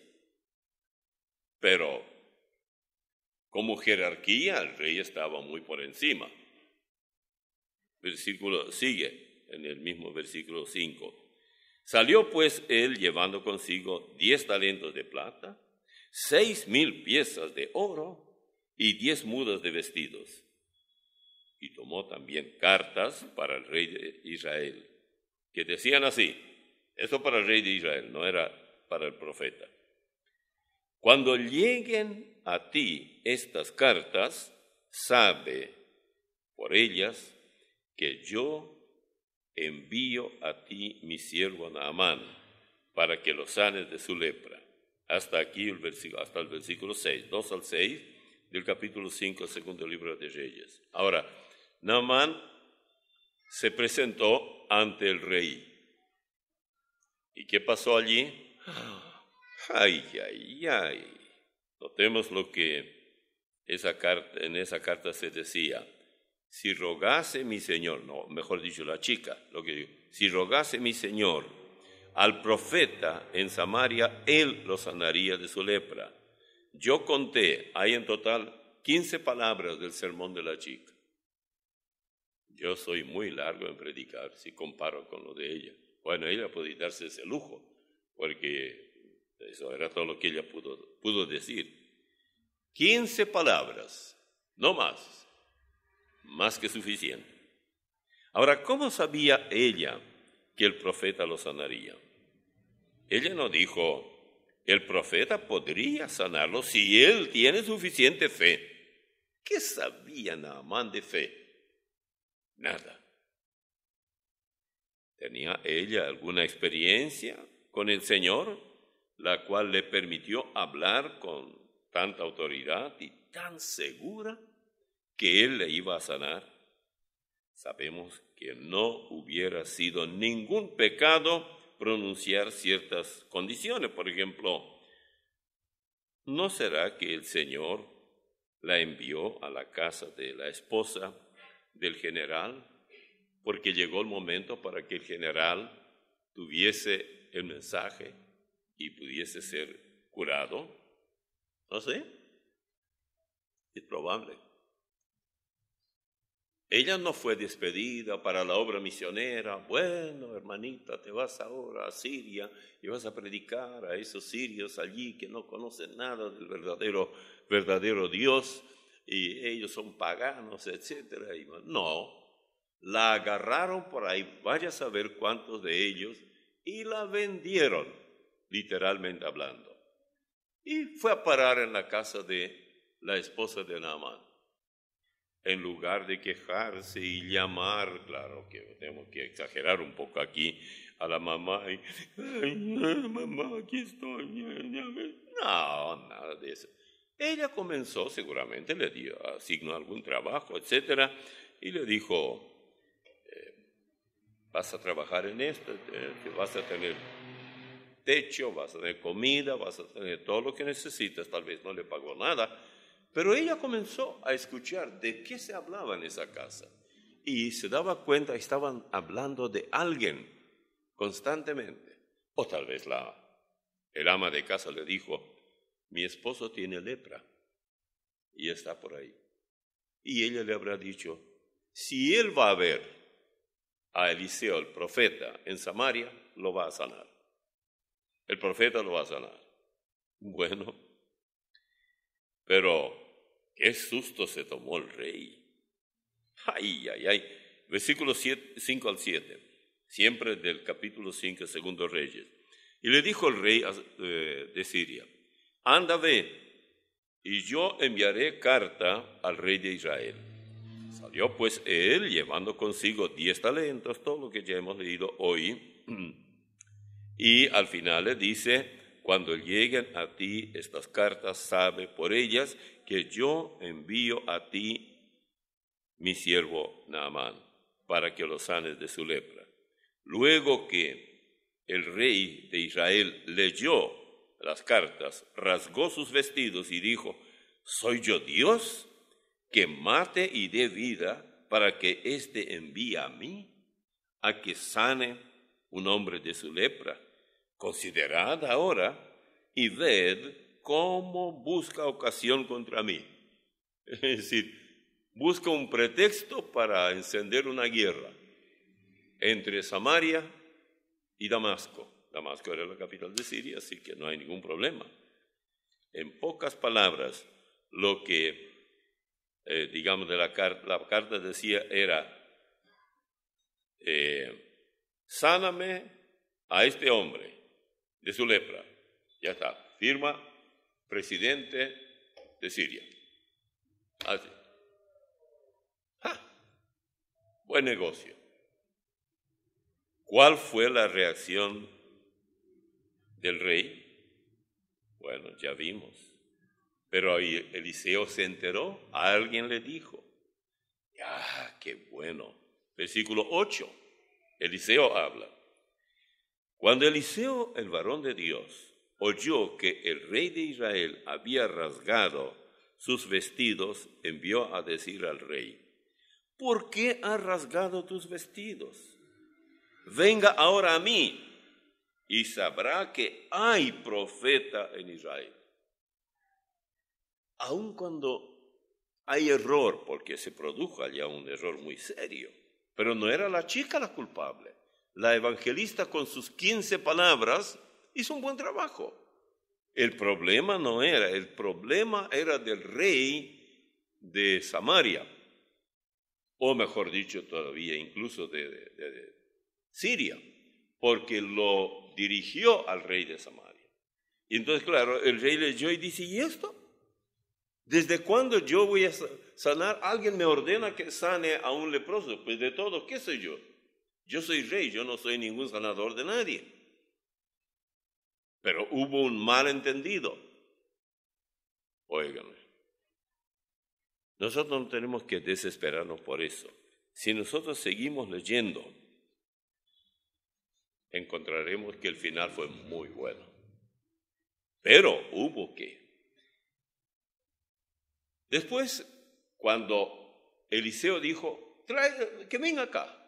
Pero como jerarquía, el rey estaba muy por encima. Versículo sigue en el mismo versículo 5. Salió pues él llevando consigo 10 talentos de plata, 6,000 piezas de oro y 10 mudas de vestidos. Y tomó también cartas para el rey de Israel, que decían así, eso para el rey de Israel, no era para el profeta. Cuando lleguen a ti estas cartas, sabe por ellas que yo envío a ti mi siervo Naamán para que lo sanes de su lepra. Hasta aquí hasta el versículo 6, 2 al 6 del capítulo 5, segundo libro de Reyes. Ahora, Naamán se presentó ante el rey. ¿Y qué pasó allí? Ay. Notemos lo que en esa carta se decía. Si rogase mi señor, no, mejor dicho la chica, lo que digo, si rogase mi señor al profeta en Samaria, él lo sanaría de su lepra. Yo conté, hay en total 15 palabras del sermón de la chica. Yo soy muy largo en predicar si comparo con lo de ella. Bueno, ella podía darse ese lujo, porque eso era todo lo que ella pudo decir. 15 palabras, no más que suficiente. Ahora, ¿cómo sabía ella que el profeta lo sanaría? Ella no dijo, el profeta podría sanarlo si él tiene suficiente fe. ¿Qué sabía Naamán de fe? Nada. ¿Tenía ella alguna experiencia con el Señor, la cual le permitió hablar con tanta autoridad y tan segura que Él le iba a sanar? Sabemos que no hubiera sido ningún pecado pronunciar ciertas condiciones. Por ejemplo, ¿no será que el Señor la envió a la casa de la esposa del general? Porque llegó el momento para que el general tuviese el mensaje y pudiese ser curado. No sé, es probable. Ella no fue despedida para la obra misionera. Bueno, hermanita, te vas ahora a Siria y vas a predicar a esos sirios allí que no conocen nada del verdadero Dios y ellos son paganos, etcétera. Y no, la agarraron por ahí, vaya a saber cuántos de ellos, y la vendieron, literalmente hablando. Y fue a parar en la casa de la esposa de Naamán. En lugar de quejarse y llamar, claro que tenemos que exagerar un poco aquí, a la mamá, y, ay, mamá, aquí estoy. No, nada de eso. Ella comenzó, seguramente le asignó algún trabajo, etcétera, y le dijo, vas a trabajar en esto, vas a tener techo, vas a tener comida, vas a tener todo lo que necesitas. Tal vez no le pagó nada, pero ella comenzó a escuchar de qué se hablaba en esa casa y se daba cuenta que estaban hablando de alguien constantemente. O tal vez el ama de casa le dijo, mi esposo tiene lepra y está por ahí. Y ella le habrá dicho, si él va a ver a Eliseo, el profeta, en Samaria, lo va a sanar. El profeta lo va a sanar. Bueno, pero qué susto se tomó el rey. Ay, ay, ay. Versículos 5 al 7, siempre del capítulo 5, segundo Reyes. Y le dijo el rey de Siria, anda, ve, y yo enviaré carta al rey de Israel. Salió pues él llevando consigo 10 talentos, todo lo que ya hemos leído hoy. Y al final le dice, cuando lleguen a ti estas cartas, sabe por ellas que yo envío a ti mi siervo Naamán, para que lo sanes de su lepra. Luego que el rey de Israel leyó las cartas, rasgó sus vestidos y dijo, ¿soy yo Dios que mate y dé vida para que éste envíe a mí, a que sane un hombre de su lepra? Considerad ahora y ved cómo busca ocasión contra mí. Es decir, busca un pretexto para encender una guerra entre Samaria y Damasco. Damasco era la capital de Siria, así que no hay ningún problema. En pocas palabras, lo que, digamos, la carta decía era, sáname a este hombre de su lepra. Ya está, firma presidente de Siria. Así. Buen negocio. ¿Cuál fue la reacción del rey? Bueno, ya vimos. Pero ahí Eliseo se enteró, alguien le dijo. ¡Qué bueno! Versículo 8, Eliseo habla. Cuando Eliseo, el varón de Dios, oyó que el rey de Israel había rasgado sus vestidos, envió a decir al rey, ¿por qué has rasgado tus vestidos? Venga ahora a mí y sabrá que hay profeta en Israel. Aun cuando hay error, porque se produjo allá un error muy serio, pero no era la chica la culpable. La evangelista con sus 15 palabras hizo un buen trabajo. El problema no era, el problema era del rey de Samaria, o mejor dicho todavía, incluso de Siria, porque lo dirigió al rey de Samaria. Y entonces, claro, el rey leyó y dice, ¿y esto? ¿Desde cuándo yo voy a sanar? Alguien me ordena que sane a un leproso. Pues de todo, ¿qué soy yo? Yo soy rey, yo no soy ningún sanador de nadie. Pero hubo un malentendido. Óigame, nosotros no tenemos que desesperarnos por eso. Si nosotros seguimos leyendo, encontraremos que el final fue muy bueno. Pero hubo que. Después, cuando Eliseo dijo, que venga acá,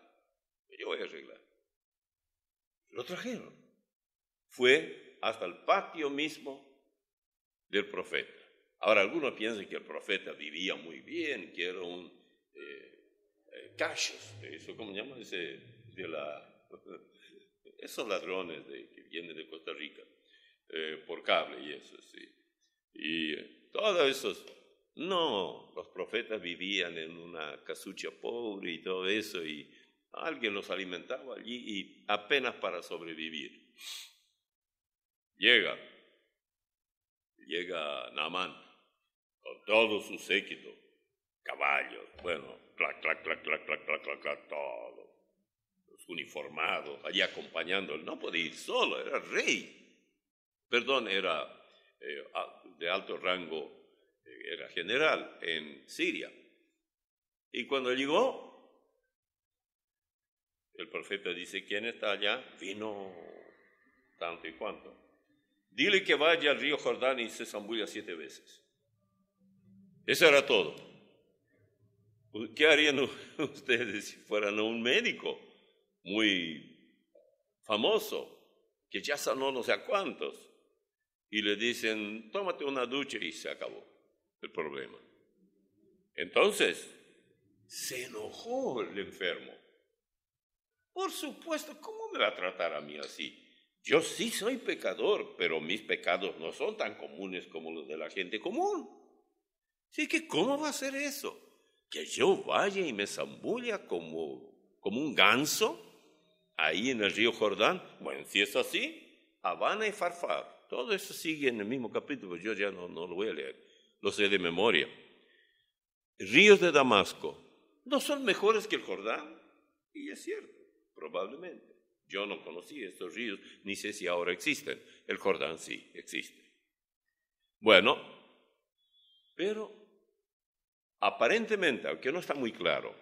yo voy a arreglar. Lo trajeron. Fue hasta el patio mismo del profeta. Ahora, algunos piensan que el profeta vivía muy bien, que era un cachos, eso, ¿cómo se llama? Esos ladrones que vienen de Costa Rica, por cable y eso, sí. Y todos esos, no, los profetas vivían en una casucha pobre y todo eso, y alguien los alimentaba allí y apenas para sobrevivir. Llega Naamán con todo su séquito, caballos, bueno, clac, clac, clac, clac, clac, clac, clac, clac, todo. Los uniformados, allí acompañándolo. No podía ir solo, era rey. Perdón, era de alto rango, era general en Siria. Y cuando llegó, el profeta dice, ¿quién está allá? Vino tanto y cuanto. Dile que vaya al río Jordán y se zambulla 7 veces. Eso era todo. ¿Qué harían ustedes si fueran un médico muy famoso, que ya sanó no sé a cuántos, y le dicen, tómate una ducha y se acabó el problema? Entonces, se enojó el enfermo. Por supuesto, ¿cómo me va a tratar a mí así? Yo sí soy pecador, pero mis pecados no son tan comunes como los de la gente común. Así que, ¿cómo va a ser eso? Que yo vaya y me zambulla como un ganso ahí en el río Jordán. Bueno, si es así, Habana y Farfar. Todo eso sigue en el mismo capítulo, yo ya no lo voy a leer, lo sé de memoria. Ríos de Damasco, ¿no son mejores que el Jordán? Y es cierto, probablemente. Yo no conocí estos ríos, ni sé si ahora existen. El Jordán sí existe. Bueno, pero aparentemente, aunque no está muy claro,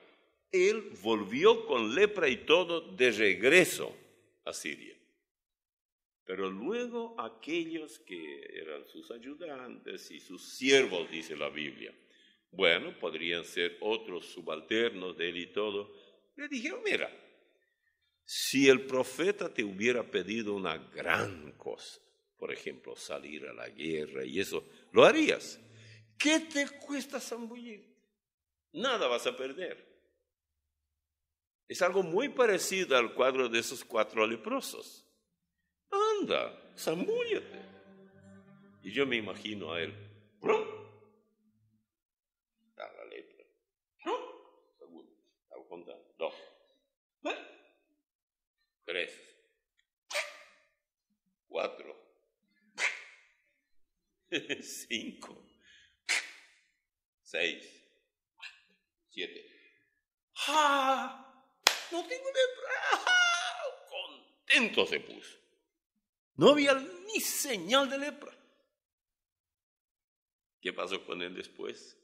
él volvió con lepra y todo de regreso a Siria. Pero luego aquellos que eran sus ayudantes y sus siervos, dice la Biblia, bueno, podrían ser otros subalternos de él y todo, le dijeron, mira, si el profeta te hubiera pedido una gran cosa, por ejemplo, salir a la guerra y eso, ¿lo harías? ¿Qué te cuesta zambullirte? Nada vas a perder. Es algo muy parecido al cuadro de esos 4 leprosos. Anda, zambúllate. Y yo me imagino a él. Está la lepra. Segundo, estaba contando. 2. 3. 4. 5. 6. 7. ¡Ah! No tengo lepra. Contento se puso. No había ni señal de lepra. ¿Qué pasó con él después?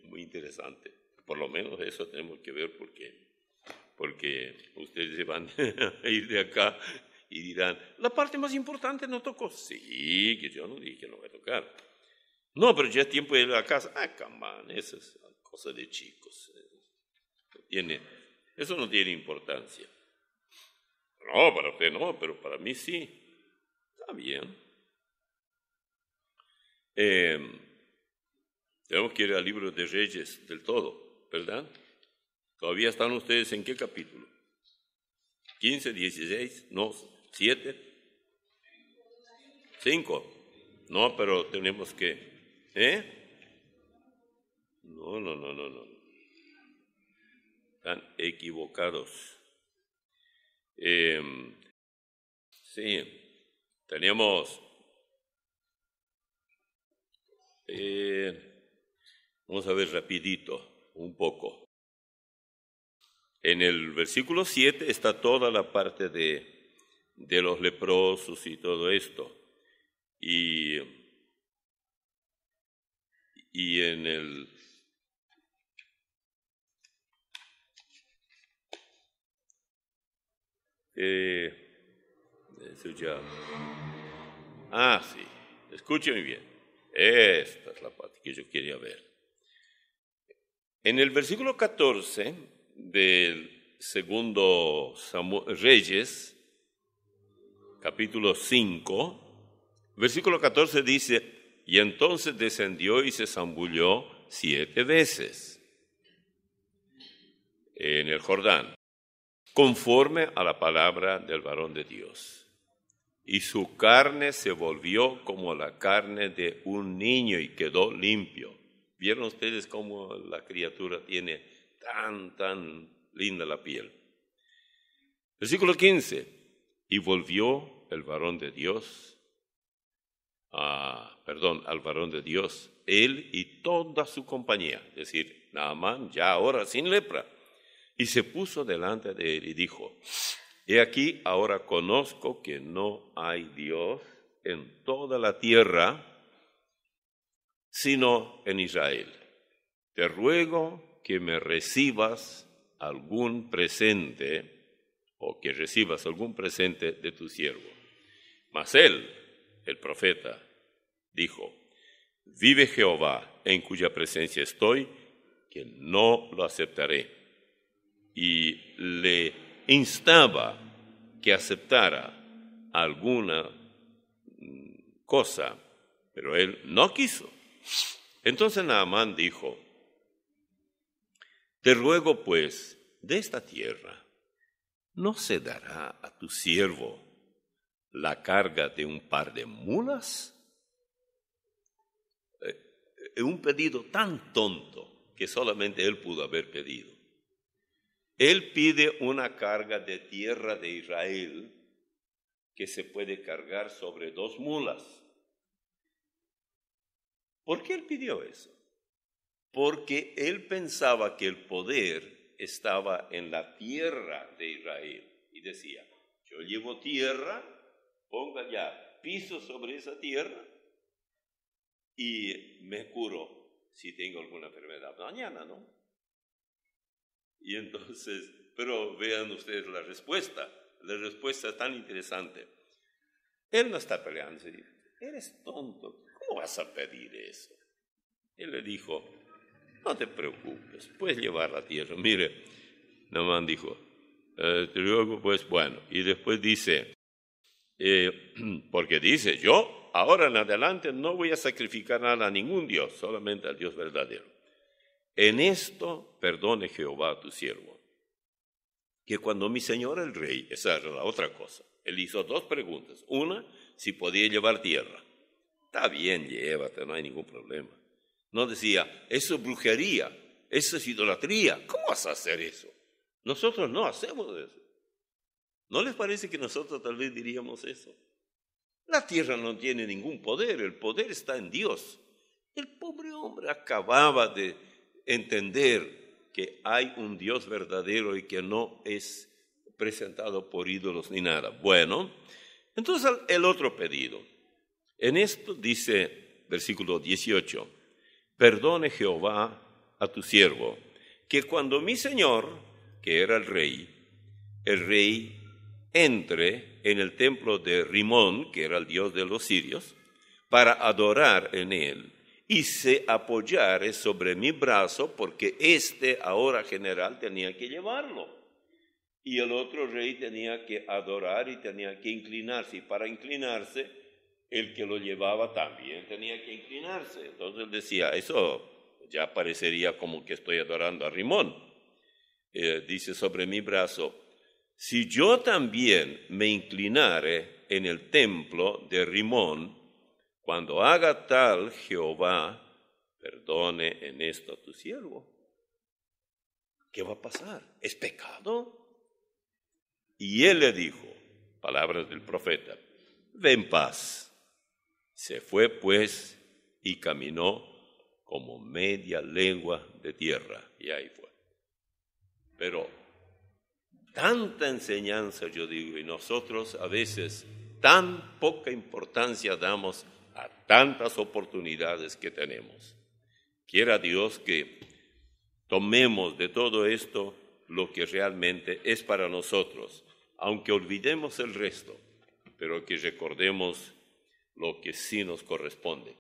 Muy interesante. Por lo menos eso tenemos que ver porque ustedes se van a ir de acá y dirán, la parte más importante no tocó. Sí, que yo no dije que no voy a tocar. No, pero ya es tiempo de ir a la casa. Come on, eso es cosa de chicos. Eso no tiene importancia. No, para usted no, pero para mí sí. Está bien. Tenemos que ir al libro de Reyes del todo, ¿verdad? ¿Todavía están ustedes en qué capítulo? 15, 16, no, 7, 5. No, pero tenemos que... No. Están equivocados. Sí, teníamos... vamos a ver rapidito, un poco. En el versículo 7 está toda la parte de los leprosos y todo esto. Y en el... eso ya... sí, escúcheme bien. Esta es la parte que yo quería ver. En el versículo 14 del segundo Reyes, capítulo 5, versículo 14 dice, y entonces descendió y se zambulló 7 veces. en el Jordán, conforme a la palabra del varón de Dios. Y su carne se volvió como la carne de un niño y quedó limpio. ¿Vieron ustedes cómo la criatura tiene tan linda la piel? Versículo 15. Y volvió el varón de Dios, al varón de Dios, él y toda su compañía, es decir, Naamán ya ahora sin lepra, y se puso delante de él y dijo: He aquí, ahora conozco que no hay Dios en toda la tierra, sino en Israel. Te ruego que me recibas algún presente, o que recibas algún presente de tu siervo. Mas él, el profeta, dijo: Vive Jehová, en cuya presencia estoy, que no lo aceptaré. Y le instaba que aceptara alguna cosa, pero él no quiso. Entonces Naamán dijo: Te ruego pues, de esta tierra, ¿no se dará a tu siervo la carga de un par de mulas? Un pedido tan tonto que solamente él pudo haber pedido. Él pide una carga de tierra de Israel que se puede cargar sobre 2 mulas. ¿Por qué él pidió eso? Porque él pensaba que el poder estaba en la tierra de Israel. Y decía: yo llevo tierra, ponga ya piso sobre esa tierra y me curo si tengo alguna enfermedad mañana, ¿no? Y entonces, pero vean ustedes la respuesta es tan interesante. Él no está peleando, se dice: eres tonto, ¿cómo vas a pedir eso? Él le dijo: no te preocupes, puedes llevar la tierra. Mire, Naamán dijo: luego pues bueno, y después dice, porque dice: yo ahora en adelante no voy a sacrificar nada a ningún Dios, solamente al Dios verdadero. En esto perdone Jehová a tu siervo, que cuando mi señor el rey, esa era la otra cosa, él hizo 2 preguntas. Una, si podía llevar tierra. Está bien, llévate, no hay ningún problema. No decía: eso es brujería, eso es idolatría, ¿cómo vas a hacer eso? Nosotros no hacemos eso. ¿No les parece que nosotros tal vez diríamos eso? La tierra no tiene ningún poder, el poder está en Dios. El pobre hombre acababa de entender que hay un Dios verdadero y que no es presentado por ídolos ni nada. Bueno, entonces el otro pedido. En esto dice, versículo 18, perdone Jehová a tu siervo, que cuando mi señor, que era el rey entre en el templo de Rimón, que era el dios de los sirios, para adorar en él, y se apoyare sobre mi brazo, porque ahora general tenía que llevarlo. Y el otro rey tenía que adorar y tenía que inclinarse. Y para inclinarse, el que lo llevaba también tenía que inclinarse. Entonces él decía: eso ya parecería como que estoy adorando a Rimón. Dice: sobre mi brazo, si yo también me inclinare en el templo de Rimón, cuando haga tal Jehová, perdone en esto a tu siervo. ¿Qué va a pasar? ¿Es pecado? Y él le dijo, palabras del profeta: ve en paz. Se fue pues y caminó como media legua de tierra, y ahí fue. Pero tanta enseñanza, yo digo, y nosotros a veces tan poca importancia damos a tantas oportunidades que tenemos. Quiera Dios que tomemos de todo esto lo que realmente es para nosotros, aunque olvidemos el resto, pero que recordemos lo que sí nos corresponde.